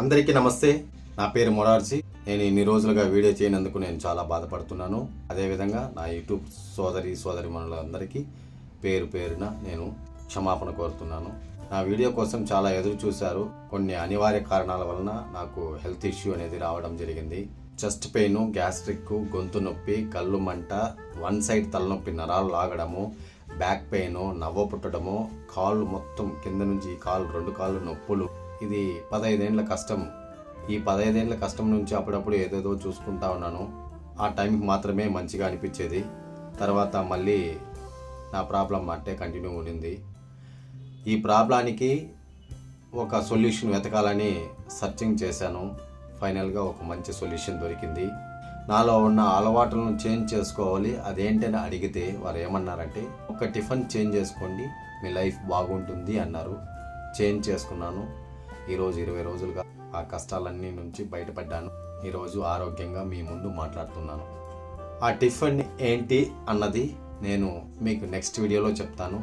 అందరికీ నమస్తే. నా పేరు మొరార్జీ. నేను ఇన్ని రోజులుగా వీడియో చేయనందుకు నేను చాలా బాధపడుతున్నాను. అదేవిధంగా నా యూట్యూబ్ సోదరిమణులందరికీ పేరు పేరున నేను క్షమాపణ కోరుతున్నాను. నా వీడియో కోసం చాలా ఎదురు చూశారు. కొన్ని అనివార్య కారణాల వలన నాకు హెల్త్ ఇష్యూ అనేది రావడం జరిగింది. చెస్ట్ పెయిన్, గ్యాస్ట్రిక్, గొంతు నొప్పి, కళ్ళు మంట, వన్ సైడ్ తలనొప్పి, నరాలు లాగడము, బ్యాక్ పెయిన్, నవ్వ పుట్టడము, కాళ్ళు మొత్తం కింద నుంచి రెండు కాళ్ళు నొప్పులు. ఇది 15 ఏళ్ల కష్టం. ఈ 15 ఏళ్ల కష్టం నుంచి అప్పుడప్పుడు ఏదేదో చూసుకుంటా ఉన్నాను. ఆ టైంకి మాత్రమే మంచిగా అనిపించేది. తర్వాత మళ్ళీ నా ప్రాబ్లం అట్టే కంటిన్యూ ఉండింది. ఈ ప్రాబ్లానికి ఒక సొల్యూషన్ వెతకాలని సర్చింగ్ చేశాను. ఫైనల్గా ఒక మంచి సొల్యూషన్ దొరికింది. నాలో ఉన్న అలవాట్లను చేంజ్ చేసుకోవాలి. అదేంటని అడిగితే వారు ఏమన్నారంటే, ఒక టిఫిన్ చేంజ్ చేసుకోండి, మీ లైఫ్ బాగుంటుంది అన్నారు. చేంజ్ చేసుకున్నాను. ఈరోజు 20 రోజులుగా ఆ కష్టాలన్నీ నుంచి బయటపడ్డాను. ఈరోజు ఆరోగ్యంగా మీ ముందు మాట్లాడుతున్నాను. ఆ టిఫిన్ ఏంటి అన్నది నేను మీకు నెక్స్ట్ వీడియోలో చెప్తాను.